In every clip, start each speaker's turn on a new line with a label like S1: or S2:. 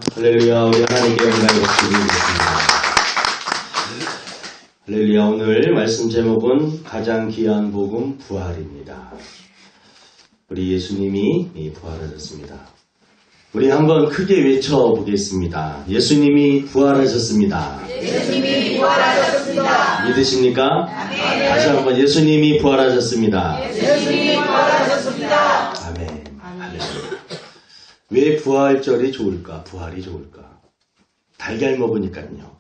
S1: 할렐루야, 우리 하나님께 영광을 드리겠습니다. 할렐루야, 오늘 말씀 제목은 가장 귀한 복음 부활입니다. 우리 예수님이 부활하셨습니다. 우리 한번 크게 외쳐보겠습니다. 예수님이 부활하셨습니다.
S2: 예수님이 부활하셨습니다.
S1: 믿으십니까?
S2: 아멘.
S1: 다시 한번 예수님이 부활하셨습니다.
S2: 예수님이 부활하셨습니다.
S1: 아멘. 할렐루야. 왜 부활절이 좋을까? 부활이 좋을까? 달걀 먹으니까요.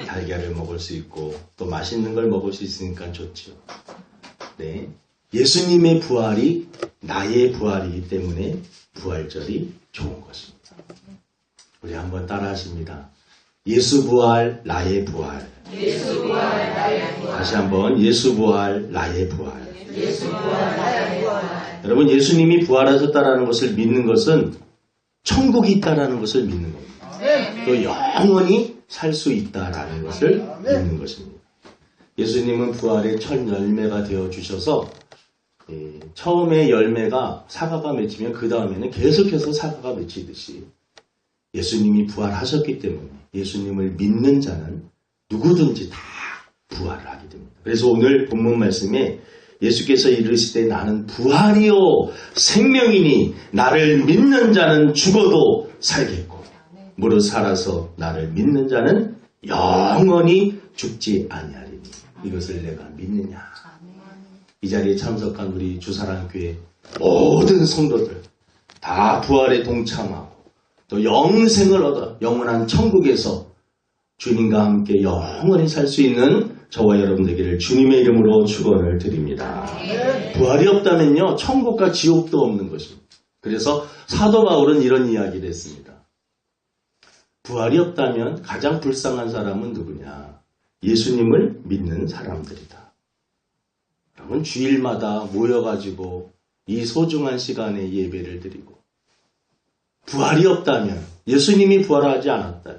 S1: 달걀을 먹을 수 있고 또 맛있는 걸 먹을 수 있으니까 좋죠. 네, 예수님의 부활이 나의 부활이기 때문에 부활절이 좋은 것입니다. 우리 한번 따라 하십니다. 예수 부활, 나의 부활.
S2: 예수 부활, 나의 부활.
S1: 다시 한번 예수 부활, 나의 부활.
S2: 예수 부활, 나의 부활.
S1: 여러분, 예수님이 부활하셨다라는 것을 믿는 것은 천국이 있다라는 것을 믿는 겁니다. 또 영원히 살 수 있다라는 것을 믿는 것입니다. 예수님은 부활의 첫 열매가 되어 주셔서 처음에 열매가 사과가 맺히면 그 다음에는 계속해서 사과가 맺히듯이 예수님이 부활하셨기 때문에 예수님을 믿는 자는 누구든지 다 부활을 하게 됩니다. 그래서 오늘 본문 말씀에 예수께서 이르시되 나는 부활이요 생명이니 나를 믿는 자는 죽어도 살겠고 무릇 살아서 나를 믿는 자는 영원히 죽지 아니하리니 이것을 내가 믿느냐. 이 자리에 참석한 우리 주사랑교회 모든 성도들 다 부활에 동참하고 또 영생을 얻어 영원한 천국에서 주님과 함께 영원히 살 수 있는 저와 여러분 되기를 주님의 이름으로 축원을 드립니다. 부활이 없다면요 천국과 지옥도 없는 것입니다. 그래서 사도 바울은 이런 이야기를 했습니다. 부활이 없다면 가장 불쌍한 사람은 누구냐? 예수님을 믿는 사람들이다. 여러분 주일마다 모여가지고 이 소중한 시간에 예배를 드리고 부활이 없다면 예수님이 부활하지 않았다.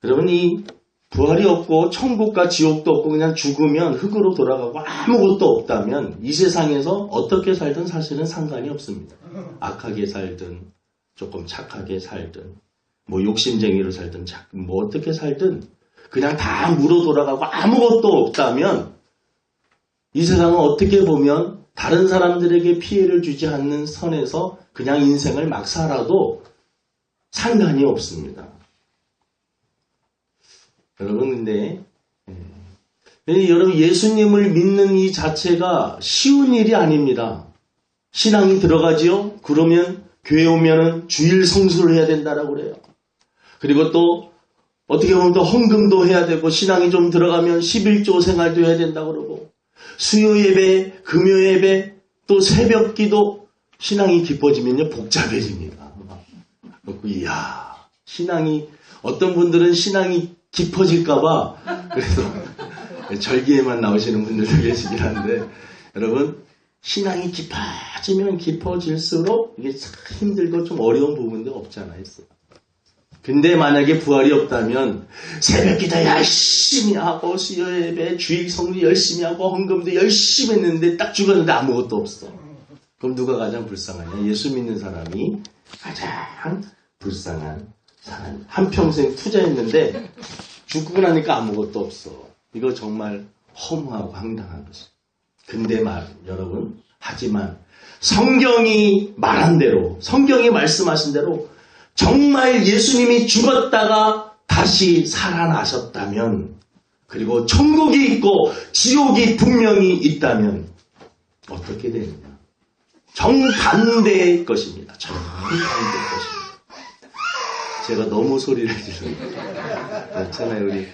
S1: 여러분 이 부활이 없고 천국과 지옥도 없고 그냥 죽으면 흙으로 돌아가고 아무것도 없다면 이 세상에서 어떻게 살든 사실은 상관이 없습니다. 악하게 살든 조금 착하게 살든 뭐 욕심쟁이로 살든 뭐 어떻게 살든 그냥 다 무로 돌아가고 아무것도 없다면 이 세상은 어떻게 보면 다른 사람들에게 피해를 주지 않는 선에서 그냥 인생을 막 살아도 상관이 없습니다. 여러분 근데 여러분 예수님을 믿는 이 자체가 쉬운 일이 아닙니다. 신앙이 들어가지요? 그러면 교회 오면은 주일 성수를 해야 된다라고 그래요. 그리고 또 어떻게 보면 또 헌금도 해야 되고 신앙이 좀 들어가면 11조 생활도 해야 된다고 그러고 수요 예배, 금요 예배, 또 새벽 기도 신앙이 깊어지면요 복잡해집니다. 이야 신앙이 어떤 분들은 신앙이 깊어질까봐 그래도 절기에만 나오시는 분들도 계시긴 한데 여러분 신앙이 깊어지면 깊어질수록 이게 참 힘들고 좀 어려운 부분도 없지 않아 있어요. 근데 만약에 부활이 없다면 새벽기도 열심히 하고 수요 예배 주일 성리 열심히 하고 헌금도 열심히 했는데 딱 죽었는데 아무것도 없어. 그럼 누가 가장 불쌍하냐? 예수 믿는 사람이 가장 불쌍한 사람. 한평생 투자했는데 죽고 나니까 아무것도 없어. 이거 정말 허무하고 황당한 것이죠. 근데 여러분 하지만 성경이 말한 대로 성경이 말씀하신 대로 정말 예수님이 죽었다가 다시 살아나셨다면 그리고 천국이 있고 지옥이 분명히 있다면 어떻게 되느냐? 정반대의 것입니다. 정반대의 것입니다. 제가 너무 소리를 지르는 그렇잖아요.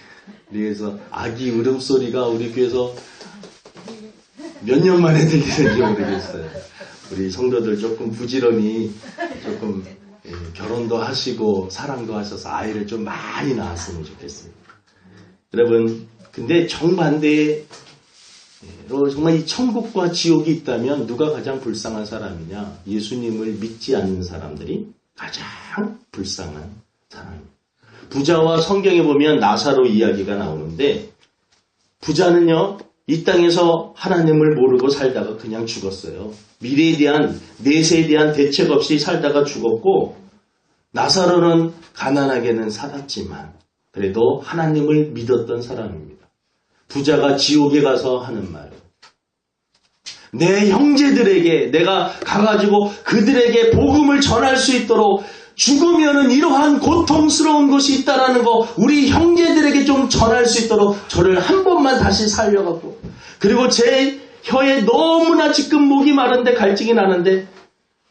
S1: 우리에서 아기 울음소리가 우리 귀에서 몇 년 만에 들리는지 모르겠어요. 우리 성도들 조금 부지런히 조금 결혼도 하시고 사랑도 하셔서 아이를 좀 많이 낳았으면 좋겠습니다. 여러분 근데 정반대로 정말 이 천국과 지옥이 있다면 누가 가장 불쌍한 사람이냐? 예수님을 믿지 않는 사람들이 가장 불쌍한 사람입니다. 부자와 성경에 보면 나사로 이야기가 나오는데 부자는요 이 땅에서 하나님을 모르고 살다가 그냥 죽었어요. 미래에 대한 내세에 대한 대책 없이 살다가 죽었고 나사로는 가난하게는 살았지만 그래도 하나님을 믿었던 사람입니다. 부자가 지옥에 가서 하는 말. 내 형제들에게 내가 가가지고 그들에게 복음을 전할 수 있도록 죽으면은 이러한 고통스러운 것이 있다라는 거 우리 형제들에게 좀 전할 수 있도록 저를 한 번만 다시 살려갖고 그리고 제 혀에 너무나 지금 목이 마른데 갈증이 나는데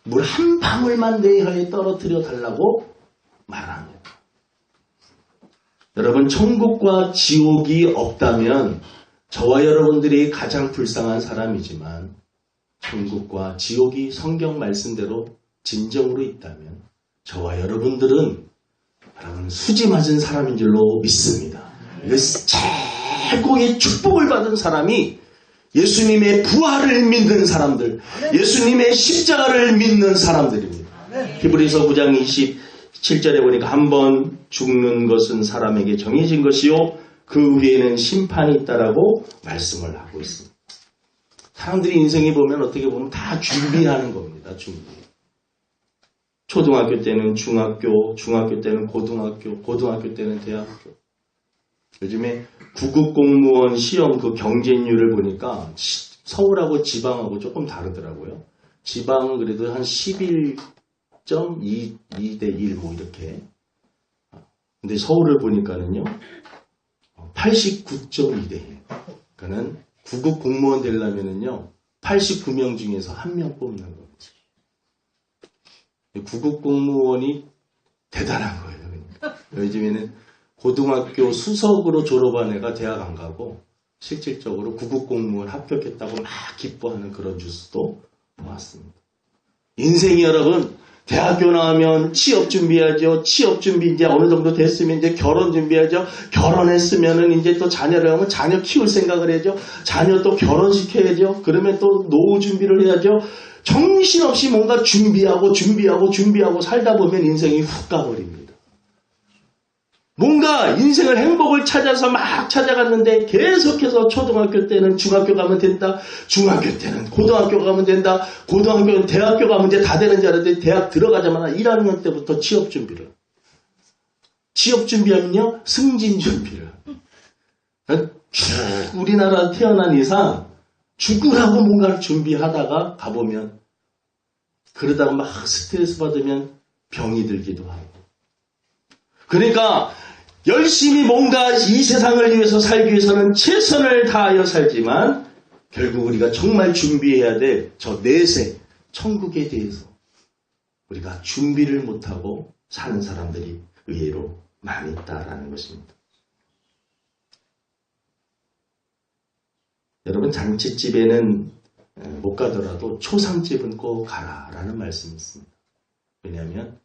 S1: 물 한 방울만 내 혀에 떨어뜨려 달라고 말합니다. 여러분 천국과 지옥이 없다면 저와 여러분들이 가장 불쌍한 사람이지만 천국과 지옥이 성경 말씀대로 진정으로 있다면 저와 여러분들은 여러분 수지 맞은 사람인 줄로 믿습니다. 최고의 축복을 받은 사람이 예수님의 부활을 믿는 사람들, 예수님의 십자가를 믿는 사람들입니다. 히브리서 9장 27절에 보니까 한 번 죽는 것은 사람에게 정해진 것이요 그 후에는 심판이 있다라고 말씀을 하고 있습니다. 사람들이 인생에 보면 어떻게 보면 다 준비하는 겁니다. 준비. 초등학교 때는 중학교, 중학교 때는 고등학교, 고등학교 때는 대학교. 요즘에 구급공무원 시험 그 경쟁률을 보니까 서울하고 지방하고 조금 다르더라고요. 지방은 그래도 한 11.2대 1 뭐 이렇게. 근데 서울을 보니까는요. 89.2대 1. 그러니까는 구급 공무원 되려면은요. 89명 중에서 한 명 뽑는 겁니다. 구급 공무원이 대단한 거예요. 그러니까. 요즘에는 고등학교 수석으로 졸업한 애가 대학 안 가고 실질적으로 구급 공무원 합격했다고 막 기뻐하는 그런 뉴스도 보았습니다. 인생이 여러분 대학교 나오면 취업 준비하죠. 취업 준비 이제 어느 정도 됐으면 이제 결혼 준비하죠. 결혼했으면은 이제 또 자녀를 하면 자녀 키울 생각을 해야죠. 자녀 또 결혼시켜야죠. 그러면 또 노후 준비를 해야죠. 정신없이 뭔가 준비하고 살다 보면 인생이 훅 가버립니다. 뭔가 인생을 행복을 찾아서 막 찾아갔는데 계속해서 초등학교 때는 중학교 가면 된다. 중학교 때는 고등학교 가면 된다. 고등학교는 대학교 가면 이제 다 되는 줄 알았는데 대학 들어가자마자 1학년 때부터 취업 준비를. 취업 준비하면요. 승진 준비를. 우리나라 태어난 이상 죽으라고 뭔가를 준비하다가 가보면 그러다가 막 스트레스 받으면 병이 들기도 하고. 그러니까 열심히 뭔가 이 세상을 위해서 살기 위해서는 최선을 다하여 살지만 결국 우리가 정말 준비해야 될 저 내세, 천국에 대해서 우리가 준비를 못하고 사는 사람들이 의외로 많이 있다라는 것입니다. 여러분 잔치집에는 못 가더라도 초상집은 꼭 가라라는 말씀이 있습니다. 왜냐하면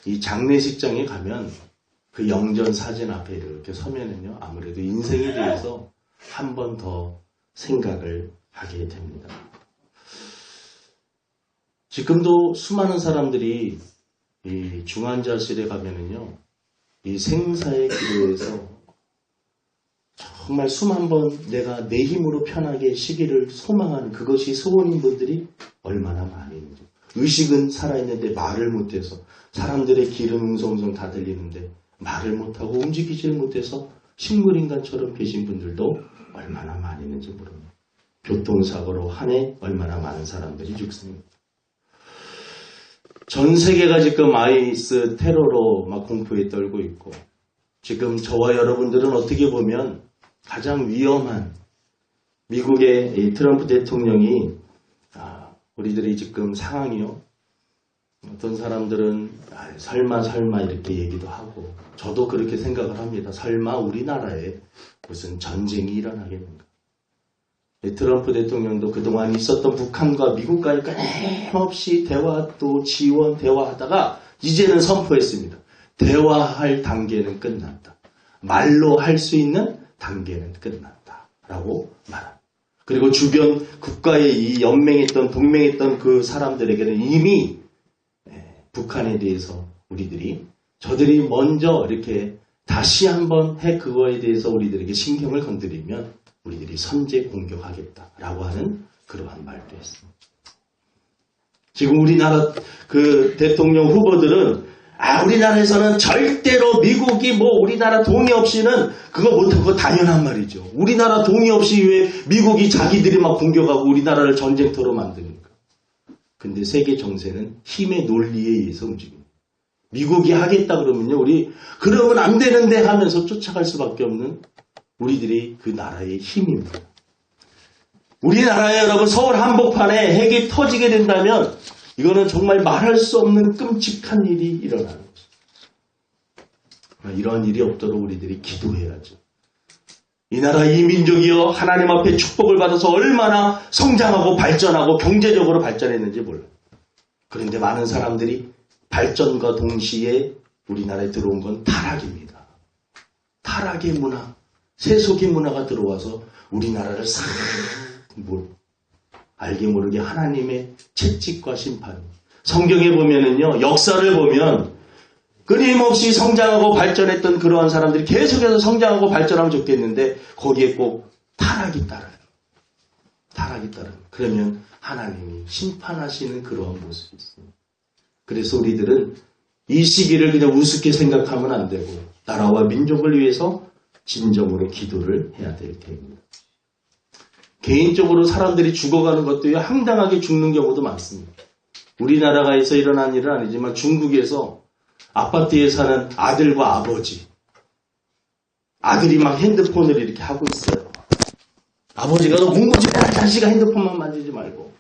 S1: 이 장례식장에 가면 그 영전 사진 앞에 이렇게 서면은요 아무래도 인생에 대해서 한 번 더 생각을 하게 됩니다. 지금도 수많은 사람들이 이 중환자실에 가면은요 이 생사의 기도에서 정말 수만 번 내가 내 힘으로 편하게 쉬기를 소망하는 그것이 소원인 분들이 얼마나 많이 있는지. 의식은 살아있는데 말을 못해서 사람들의 귀는 웅성웅성 다 들리는데 말을 못하고 움직이질 못해서 식물인간처럼 계신 분들도 얼마나 많이 있는지 모릅니다. 교통사고로 한 해 얼마나 많은 사람들이 죽습니다. 전 세계가 지금 아이스 테러로 막 공포에 떨고 있고 지금 저와 여러분들은 어떻게 보면 가장 위험한 미국의 이 트럼프 대통령이 우리들이 지금 상황이요. 어떤 사람들은 설마 이렇게 얘기도 하고 저도 그렇게 생각을 합니다. 설마 우리나라에 무슨 전쟁이 일어나겠는가. 트럼프 대통령도 그동안 있었던 북한과 미국과의 끊임없이 대화 또 지원 대화하다가 이제는 선포했습니다. 대화할 단계는 끝났다. 말로 할 수 있는 단계는 끝났다. 라고 말합니다. 그리고 주변 국가에 이 연맹했던 동맹했던 그 사람들에게는 이미 북한에 대해서 저들이 먼저 이렇게 다시 한번 그거에 대해서 우리들에게 신경을 건드리면 우리들이 선제 공격하겠다라고 하는 그러한 말도 했습니다. 지금 우리나라 그 대통령 후보들은 우리나라에서는 절대로 미국이 우리나라 동의 없이는 그거 못하고 당연한 말이죠. 우리나라 동의 없이 왜 미국이 자기들이 막 공격하고 우리나라를 전쟁터로 만듭니까? 근데 세계 정세는 힘의 논리에 의해서 움직입니다. 미국이 하겠다 그러면요, 그러면 안 되는데 하면서 쫓아갈 수밖에 없는 우리들이 그 나라의 힘입니다. 우리나라에 여러분 서울 한복판에 핵이 터지게 된다면 이거는 정말 말할 수 없는 끔찍한 일이 일어나는 거죠. 이러한 일이 없도록 우리들이 기도해야죠. 이 나라 이 민족이요 하나님 앞에 축복을 받아서 얼마나 성장하고 발전하고 경제적으로 발전했는지 몰라요. 그런데 많은 사람들이 발전과 동시에 우리나라에 들어온 건 타락입니다. 타락의 문화, 세속의 문화가 들어와서 우리나라를 알게 모르게 하나님의 채찍과 심판. 성경에 보면은요, 역사를 보면 끊임없이 성장하고 발전했던 그러한 사람들이 계속해서 성장하고 발전하면 좋겠는데 거기에 꼭 타락이 따라요. 타락이 따라요. 그러면 하나님이 심판하시는 그러한 모습이 있습니다. 그래서 우리들은 이 시기를 그냥 우습게 생각하면 안 되고 나라와 민족을 위해서 진정으로 기도를 해야 될 테입니다. 개인적으로 사람들이 죽어가는 것도 황당하게 죽는 경우도 많습니다. 우리나라에서 일어난 일은 아니지만 중국에서 아파트에 사는 아들과 아들이 막 핸드폰을 이렇게 하고 있어요. 아버지가 너 공부지 마라 자식아 핸드폰만 만지지 말고.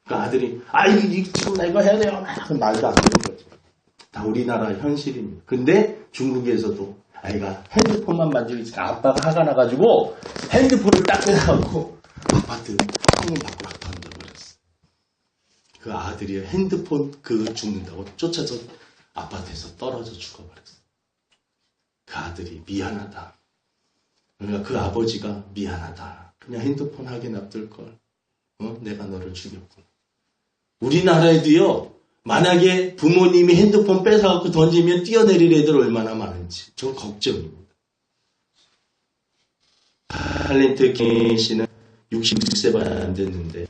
S1: 그러니까 아들이 지금 나 이거 해야 돼요. 말도 안 되는 거죠. 다 우리나라 현실입니다. 근데 중국에서도 아이가 핸드폰만 만지고 있으니까 아빠가 화가 나가지고 핸드폰을 딱 빼놔갖고 아파트 창문 밖으로 던져버렸어. 그 아들이 핸드폰 그거 죽는다고 쫓아서 아파트에서 떨어져 죽어버렸어. 그 아들이 미안하다. 그러니까 그 아버지가 미안하다. 그냥 핸드폰 하게 놔둘걸. 내가 너를 죽였구나. 우리나라에도요. 만약에 부모님이 핸드폰 뺏어갖고 던지면 뛰어내릴 애들 얼마나 많은지 저 걱정입니다. 탤런트 김 씨는 66세밖에 안 됐는데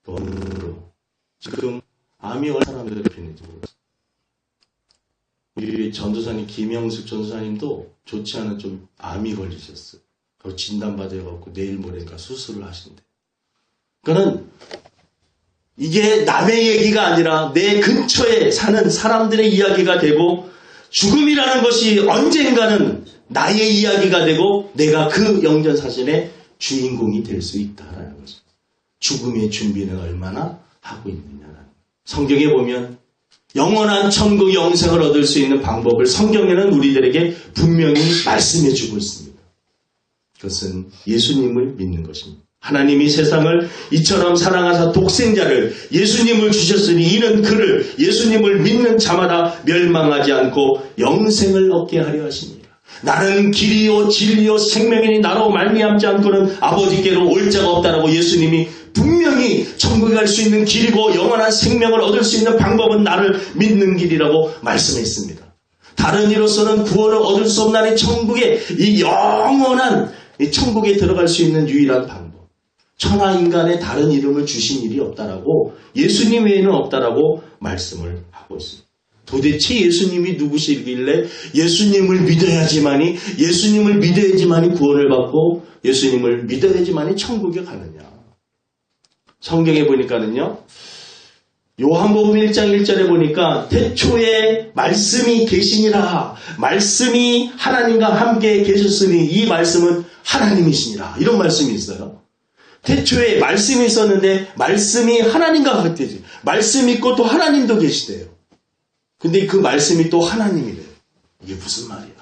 S1: 돈으로 지금 암이 얼마나 사람들을 피는지 모르겠어요. 우리 전도사님 김영숙 전도사님도 좋지 않은 좀 암이 걸리셨어요. 진단받아갖고 내일 모레니까 수술을 하신대. 그러니까 이게 남의 얘기가 아니라 내 근처에 사는 사람들의 이야기가 되고 죽음이라는 것이 언젠가는 나의 이야기가 되고 내가 그 영전사진의 주인공이 될 수 있다라는 거죠. 죽음의 준비는 얼마나 하고 있느냐라는 거죠. 성경에 보면 영원한 천국 영생을 얻을 수 있는 방법을 성경에는 우리들에게 분명히 말씀해 주고 있습니다. 그것은 예수님을 믿는 것입니다. 하나님이 세상을 이처럼 사랑하사 독생자를 예수님을 주셨으니 이는 그를 예수님을 믿는 자마다 멸망하지 않고 영생을 얻게 하려 하십니다. 나는 길이요 진리요 생명이니 나로 말미암지 않고는 아버지께로 올 자가 없다라고 예수님이 분명히 천국에 갈 수 있는 길이고 영원한 생명을 얻을 수 있는 방법은 나를 믿는 길이라고 말씀했습니다. 다른 이로서는 구원을 얻을 수 없나니 천국의 이 영원한 이 천국에 들어갈 수 있는 유일한 방법. 천하 인간의 다른 이름을 주신 일이 없다라고 예수님 외에는 없다라고 말씀을 하고 있습니다. 도대체 예수님이 누구시길래 예수님을 믿어야지만이 구원을 받고 예수님을 믿어야지만이 천국에 가느냐. 성경에 보니까는요. 요한복음 1장 1절에 보니까 태초에 말씀이 계시니라. 말씀이 하나님과 함께 계셨으니 이 말씀은 하나님이시니라. 이런 말씀이 있어요. 태초에 말씀이 있었는데 말씀이 하나님과 같대지. 말씀이 있고 또 하나님도 계시대요. 근데 그 말씀이 또 하나님이래요. 이게 무슨 말이야.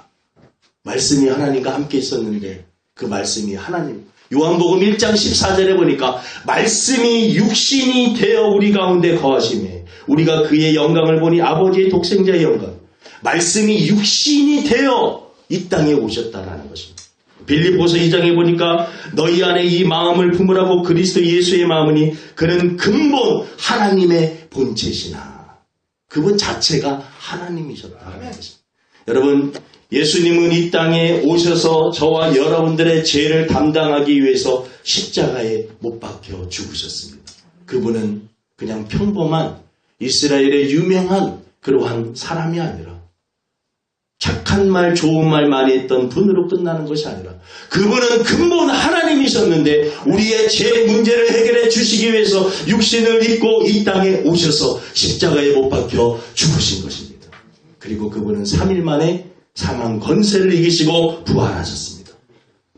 S1: 말씀이 하나님과 함께 있었는데 그 말씀이 하나님. 요한복음 1장 14절에 보니까 말씀이 육신이 되어 우리 가운데 거하시매 우리가 그의 영광을 보니 아버지의 독생자의 영광. 말씀이 육신이 되어 이 땅에 오셨다라는 것입니다. 빌립보서 2장에 보니까 너희 안에 이 마음을 품으라고 그리스도 예수의 마음이니 그는 근본 하나님의 본체시나. 그분 자체가 하나님이셨다는 것입니다. 여러분 예수님은 이 땅에 오셔서 저와 여러분들의 죄를 담당하기 위해서 십자가에 못 박혀 죽으셨습니다. 그분은 그냥 평범한 이스라엘의 유명한 그러한 사람이 아니라 착한 말, 좋은 말 많이 했던 분으로 끝나는 것이 아니라 그분은 근본 하나님이셨는데 우리의 제 문제를 해결해 주시기 위해서 육신을 입고 이 땅에 오셔서 십자가에 못 박혀 죽으신 것입니다. 그리고 그분은 3일 만에 사망 권세를 이기시고 부활하셨습니다.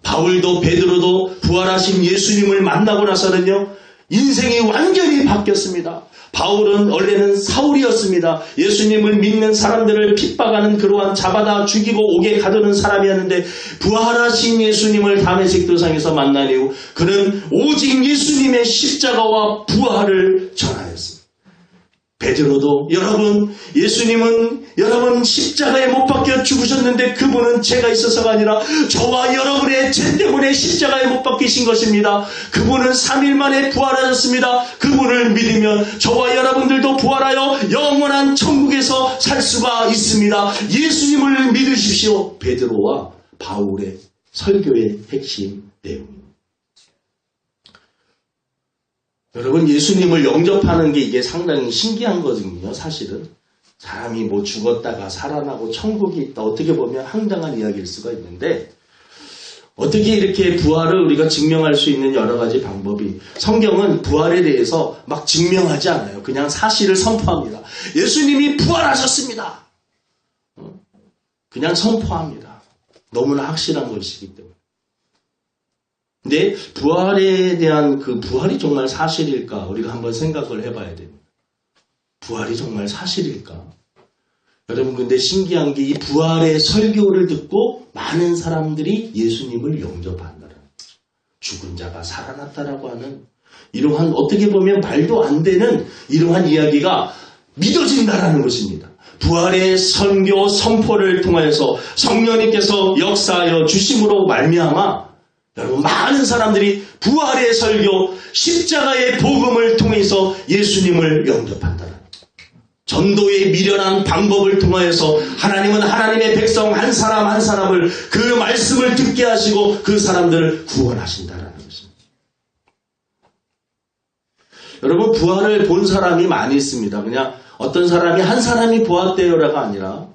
S1: 바울도 베드로도 부활하신 예수님을 만나고 나서는요, 인생이 완전히 바뀌었습니다. 바울은 원래는 사울이었습니다. 예수님을 믿는 사람들을 핍박하는 그러한 잡아다 죽이고 옥에 가두는 사람이었는데 부활하신 예수님을 다메섹 도상에서 만난 이후 그는 오직 예수님의 십자가와 부활을 전하였습니다. 베드로도 여러분, 예수님은 여러분 십자가에 못 박혀 죽으셨는데 그분은 죄가 있어서가 아니라 저와 여러분의 죄 때문에 십자가에 못 박히신 것입니다. 그분은 3일 만에 부활하셨습니다. 그분을 믿으면 저와 여러분들도 부활하여 영원한 천국에서 살 수가 있습니다. 예수님을 믿으십시오. 베드로와 바울의 설교의 핵심 내용입니다. 여러분, 예수님을 영접하는 게 이게 상당히 신기한 거거든요. 사실은 사람이 뭐 죽었다가 살아나고 천국이 있다, 어떻게 보면 황당한 이야기일 수가 있는데 어떻게 이렇게 부활을 우리가 증명할 수 있는 여러 가지 방법이, 성경은 부활에 대해서 막 증명하지 않아요. 그냥 사실을 선포합니다. 예수님이 부활하셨습니다. 그냥 선포합니다. 너무나 확실한 것이기 때문에. 근데 부활에 대한 그 부활이 정말 사실일까? 우리가 한번 생각을 해봐야 됩니다. 부활이 정말 사실일까? 여러분, 근데 신기한 게 이 부활의 설교를 듣고 많은 사람들이 예수님을 영접한다는 거죠. 죽은 자가 살아났다라고 하는 이러한, 어떻게 보면 말도 안 되는 이러한 이야기가 믿어진다라는 것입니다. 부활의 선교 선포를 통하여서 성령님께서 역사하여 주심으로 말미암아 여러분, 많은 사람들이 부활의 설교, 십자가의 복음을 통해서 예수님을 영접한다는 전도의 미련한 방법을 통하여서 하나님은 하나님의 백성 한 사람 한 사람을 그 말씀을 듣게 하시고 그 사람들을 구원하신다는 것입니다. 여러분, 부활을 본 사람이 많이 있습니다. 그냥 어떤 사람이 한 사람이 보았대요라가 아니라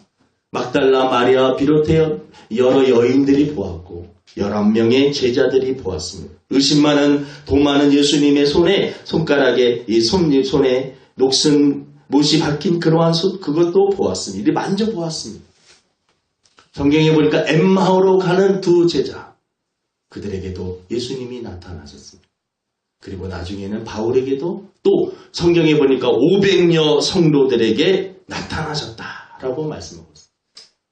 S1: 막달라 마리아 비롯해 여러 여인들이 보았고 11명의 제자들이 보았습니다. 의심 많은 돈 많은 예수님의 손가락에 이 손에 녹슨 못이 박힌 그러한 그것도 보았습니다. 이를 만져보았습니다. 성경에 보니까 엠마오로 가는 두 제자, 그들에게도 예수님이 나타나셨습니다. 그리고 나중에는 바울에게도 또 성경에 보니까 500여 성도들에게 나타나셨다라고 말씀하고 있습니다.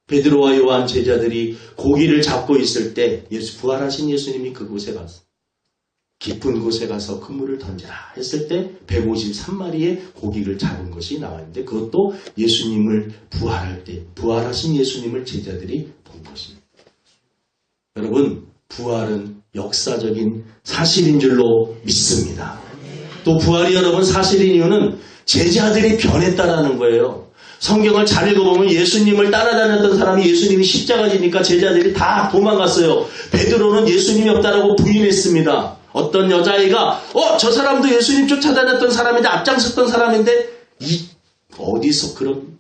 S1: 베드로와 요한 제자들이 고기를 잡고 있을 때 부활하신 예수님이 그곳에 가서 깊은 곳에 가서 그물을 던지라 했을 때 153마리의 고기를 잡은 것이 나왔는데 그것도 예수님을 부활할 때 부활하신 예수님을 제자들이 본 것입니다. 여러분, 부활은 역사적인 사실인 줄로 믿습니다. 또 부활이 여러분 사실인 이유는 제자들이 변했다라는 거예요. 성경을 잘 읽어보면 예수님을 따라다녔던 사람이 예수님이 십자가 지니까 제자들이 다 도망갔어요. 베드로는 예수님이 없다라고 부인했습니다. 어떤 여자아이가 저 사람도 예수님 쫓아다녔던 사람인데 앞장섰던 사람인데 어디서 그런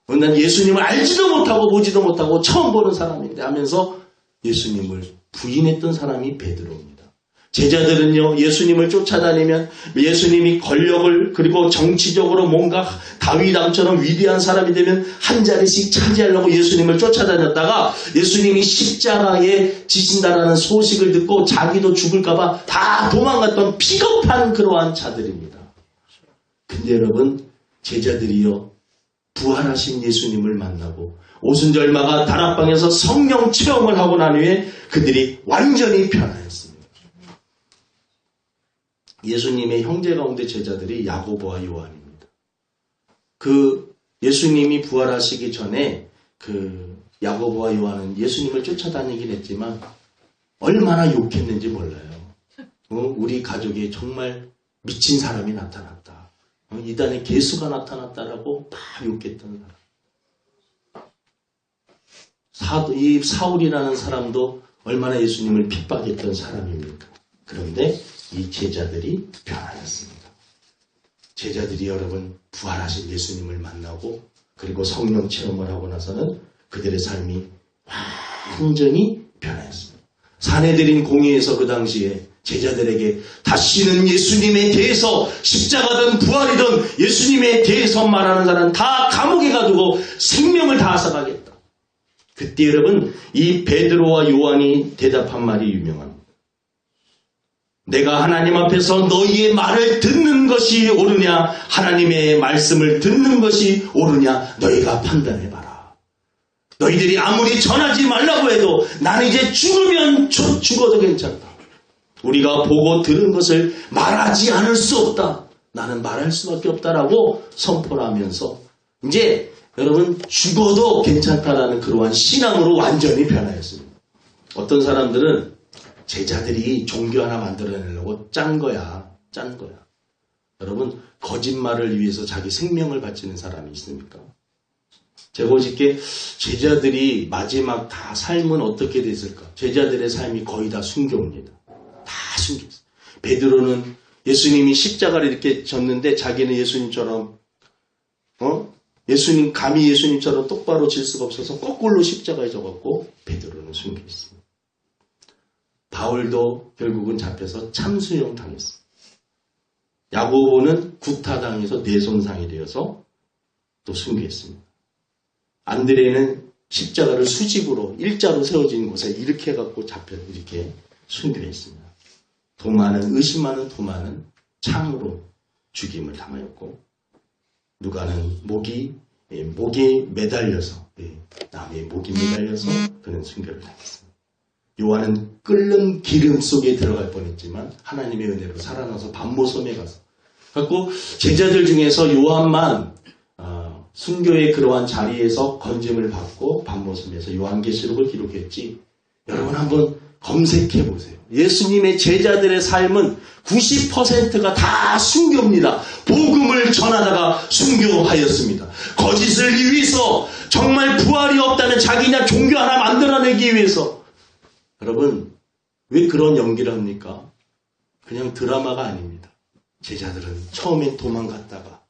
S1: 난 예수님을 알지도 못하고 보지도 못하고 처음 보는 사람인데 하면서 예수님을 부인했던 사람이 베드로입니다. 제자들은요, 예수님을 쫓아다니면 예수님이 권력을 그리고 정치적으로 뭔가 다윗왕처럼 위대한 사람이 되면 한 자리씩 차지하려고 예수님을 쫓아다녔다가 예수님이 십자가에 지신다라는 소식을 듣고 자기도 죽을까봐 다 도망갔던 비겁한 그러한 자들입니다. 근데 여러분, 제자들이요, 부활하신 예수님을 만나고 오순절마가 다락방에서 성령 체험을 하고 난 후에 그들이 완전히 변화했습니다. 예수님의 형제 가운데 제자들이 야고보와 요한입니다. 그 예수님이 부활하시기 전에 그 야고보와 요한은 예수님을 쫓아다니긴 했지만 얼마나 욕했는지 몰라요. 우리 가족에 정말 미친 사람이 나타났다. 이단의 개수가 나타났다라고 막 욕했던 사람. 이 사울이라는 사람도 얼마나 예수님을 핍박했던 사람입니까? 그런데 이 제자들이 변화했습니다. 제자들이 여러분 부활하신 예수님을 만나고 그리고 성령 체험을 하고 나서는 그들의 삶이 완전히 변했습니다. 사내들인 공회에서 그 당시에 제자들에게 다시는 예수님에 대해서 십자가든 부활이든 예수님에 대해서 말하는 사람은 다 감옥에 가두고 생명을 다 앗아가겠다. 그때 여러분 이 베드로와 요한이 대답한 말이 유명합니다. 내가 하나님 앞에서 너희의 말을 듣는 것이 옳으냐 하나님의 말씀을 듣는 것이 옳으냐 너희가 판단해봐라. 너희들이 아무리 전하지 말라고 해도 나는 이제 죽으면 죽어도 괜찮다. 우리가 보고 들은 것을 말하지 않을 수 없다. 나는 말할 수밖에 없다라고 선포를 하면서 이제 여러분 죽어도 괜찮다라는 그러한 신앙으로 완전히 변화했습니다. 어떤 사람들은 제자들이 종교 하나 만들어내려고 짠 거야. 여러분 거짓말을 위해서 자기 생명을 바치는 사람이 있습니까? 제가 보시기에 제자들이 마지막 다 삶은 어떻게 됐을까? 제자들의 삶이 거의 다 순교입니다. 다 순교했어요. 베드로는 예수님이 십자가를 이렇게 졌는데 자기는 예수님처럼 감히 예수님처럼 똑바로 질 수가 없어서 거꾸로 십자가에 져갖고 베드로는 순교했습니다. 바울도 결국은 잡혀서 참수형 당했습니다. 야고보는 구타당해서 뇌손상이 되어서 또 순교했습니다. 안드레는 십자가를 수직으로 일자로 세워진 곳에 이렇게 해갖고 잡혀 이렇게 순교했습니다. 의심 많은 도마는 창으로 죽임을 당하였고 누가는 목이 매달려서 나무에 목이 매달려서 그는 순교를 당했습니다. 요한은 끓는 기름 속에 들어갈 뻔했지만 하나님의 은혜로 살아나서 반모섬에 가서 갖고 제자들 중에서 요한만 순교의 그러한 자리에서 건짐을 받고 반모섬에서 요한계시록을 기록했지. 여러분 한번 검색해 보세요. 예수님의 제자들의 삶은 90%가 다 순교입니다. 복음을 전하다가 순교하였습니다. 거짓을 위해서 정말 부활이 없다는 자기냐 종교 하나 만들어내기 위해서. 여러분 왜 그런 연기를 합니까? 그냥 드라마가 아닙니다. 제자들은 처음엔 도망갔다가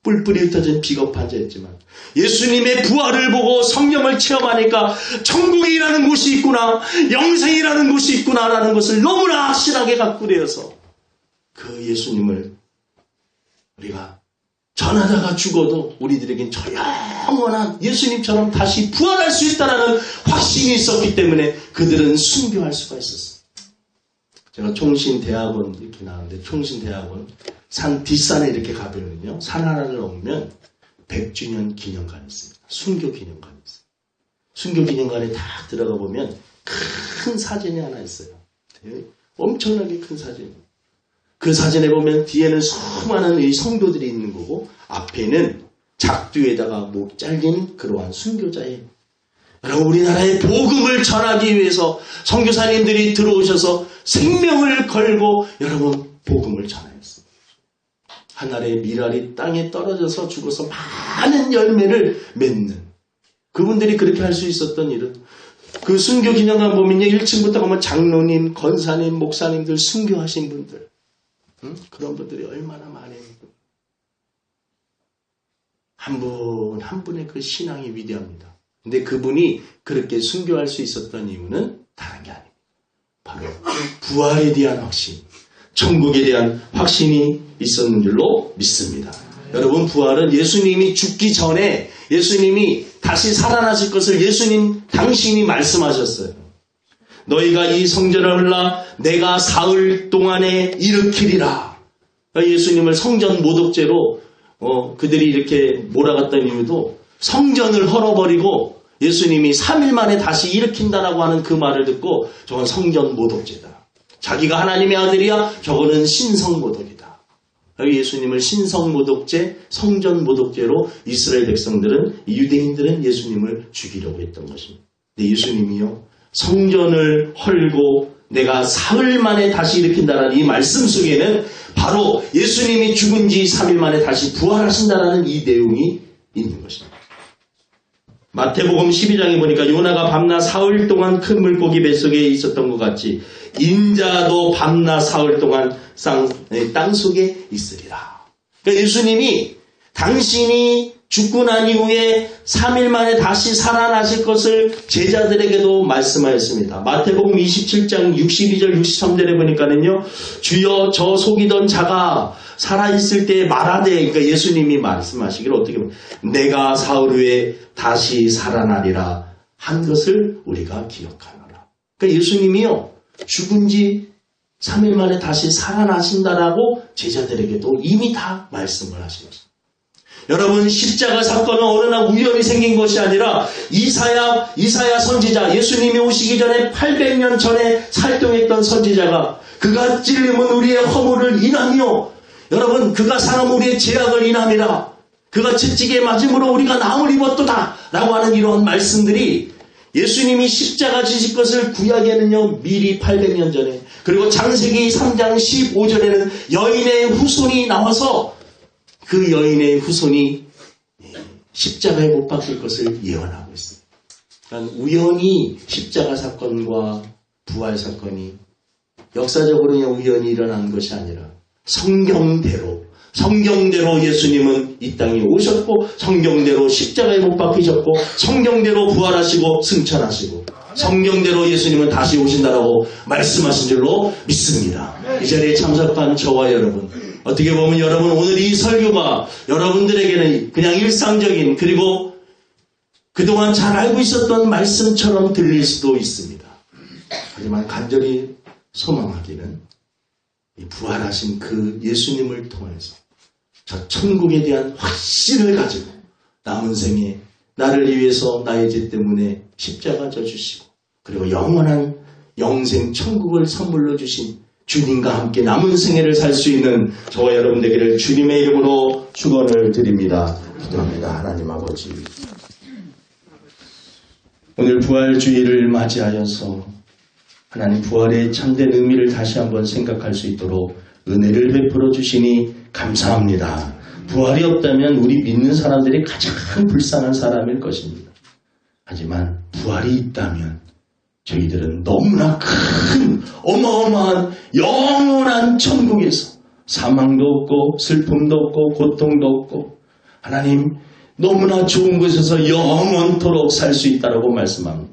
S1: 뿔뿔이 흩어진 비겁한 자였지만 예수님의 부활을 보고 성령을 체험하니까 천국이라는 곳이 있구나, 영생이라는 곳이 있구나라는 것을 너무나 확실하게 갖고 되어서 그 예수님을 우리가 전하다가 죽어도 우리들에겐 저 영원한 예수님처럼 다시 부활할 수 있다는 확신이 있었기 때문에 그들은 순교할 수가 있었어요. 제가 총신대학원 이렇게 나왔는데 총신대학원 산 뒷산에 이렇게 가보면요. 산 하나를 넘으면 100주년 기념관이 있습니다. 순교 기념관이 있어요. 순교 기념관에 딱 들어가 보면 큰 사진이 하나 있어요. 엄청나게 큰 사진. 그 사진에 보면 뒤에는 수많은 이 성도들이 있는 거고 앞에는 작두에다가 목 잘린 그러한 순교자의 여러분 우리나라의 복음을 전하기 위해서 선교사님들이 들어오셔서 생명을 걸고 여러분 복음을 전하였습니다. 하늘의 밀알이 땅에 떨어져서 죽어서 많은 열매를 맺는 그분들이 그렇게 할 수 있었던 일은 그 순교 기념관 보면요 1층부터 가면 장로님, 권사님, 목사님들 순교하신 분들 그런 분들이 얼마나 많아요. 한 분 한 분의 그 신앙이 위대합니다. 근데 그분이 그렇게 순교할 수 있었던 이유는 다른 게 아닙니다. 바로 부활에 대한 확신, 천국에 대한 확신이 있었는 줄로 믿습니다. 여러분 부활은 예수님이 죽기 전에 예수님이 다시 살아나실 것을 예수님 당신이 말씀하셨어요. 너희가 이 성전을 헐라 내가 사흘 동안에 일으키리라. 예수님을 성전 모독죄로 그들이 이렇게 몰아갔던 이유도 성전을 헐어버리고 예수님이 3일 만에 다시 일으킨다라고 하는 그 말을 듣고 저건 성전 모독죄다. 자기가 하나님의 아들이야 저거는 신성 모독이다. 예수님을 신성 모독죄, 성전 모독죄로 이스라엘 백성들은 유대인들은 예수님을 죽이려고 했던 것입니다. 근데 예수님이요 성전을 헐고 내가 사흘 만에 다시 일으킨다라는 이 말씀 속에는 바로 예수님이 죽은 지 3일 만에 다시 부활하신다라는 이 내용이 있는 것입니다. 마태복음 12장에 보니까 요나가 밤낮 사흘 동안 큰 물고기 뱃속에 있었던 것 같이 인자도 밤낮 사흘 동안 땅 속에 있으리라. 그러니까 예수님이 당신이 죽고 난 이후에 3일 만에 다시 살아나실 것을 제자들에게도 말씀하였습니다. 마태복음 27장 62절 63절에 보니까는요. 주여 저 속이던 자가 살아있을 때 말하되, 그러니까 예수님이 말씀하시기를 어떻게 보면 내가 사흘 후에 다시 살아나리라 한 것을 우리가 기억하노라. 그러니까 예수님이요. 죽은 지 3일 만에 다시 살아나신다라고 제자들에게도 이미 다 말씀을 하신 것입니다. 여러분, 십자가 사건은 어느 날 우연히 생긴 것이 아니라 이사야 선지자, 예수님이 오시기 전에 800년 전에 살동했던 선지자가 그가 찔림은 우리의 허물을 인하며, 여러분, 그가 상함 우리의 죄악을 인함이라, 그가 채찍에 맞음으로 우리가 나음을 입었도다 라고 하는 이러한 말씀들이 예수님이 십자가 지실 것을 구약에는요 미리 800년 전에, 그리고 창세기 3장 15절에는 여인의 후손이 나와서 그 여인의 후손이 십자가에 못 박힐 것을 예언하고 있습니다. 그러니까 우연히 십자가 사건과 부활 사건이 역사적으로 그냥 우연히 일어난 것이 아니라 성경대로 예수님은 이 땅에 오셨고, 성경대로 십자가에 못 박히셨고, 성경대로 부활하시고 승천하시고, 성경대로 예수님은 다시 오신다라고 말씀하신 줄로 믿습니다. 이 자리에 참석한 저와 여러분, 어떻게 보면 여러분 오늘 이 설교가 여러분들에게는 그냥 일상적인, 그리고 그동안 잘 알고 있었던 말씀처럼 들릴 수도 있습니다. 하지만 간절히 소망하기는 이 부활하신 그 예수님을 통해서 저 천국에 대한 확신을 가지고 남은 생에 나를 위해서 나의 죄 때문에 십자가 져주시고, 그리고 영원한 영생 천국을 선물로 주신 주님과 함께 남은 생애를 살 수 있는 저와 여러분 되기를 주님의 이름으로 축원을 드립니다. 기도합니다. 하나님 아버지, 오늘 부활주의를 맞이하여서 하나님 부활의 참된 의미를 다시 한번 생각할 수 있도록 은혜를 베풀어 주시니 감사합니다. 부활이 없다면 우리 믿는 사람들이 가장 불쌍한 사람일 것입니다. 하지만 부활이 있다면 저희들은 너무나 큰 어마어마한 영원한 천국에서 사망도 없고 슬픔도 없고 고통도 없고 하나님 너무나 좋은 곳에서 영원토록 살 수 있다고 말씀합니다.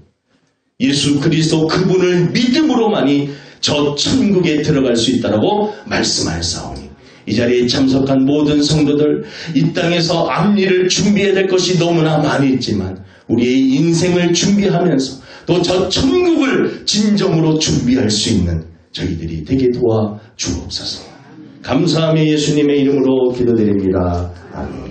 S1: 예수 그리스도 그분을 믿음으로만이 저 천국에 들어갈 수 있다고 말씀하였사오니, 이 자리에 참석한 모든 성도들, 이 땅에서 앞일을 준비해야 될 것이 너무나 많이 있지만 우리의 인생을 준비하면서 또 저 천국을 진정으로 준비할 수 있는 저희들이 되게 도와 주옵소서. 감사하며 예수님의 이름으로 기도드립니다. 아멘.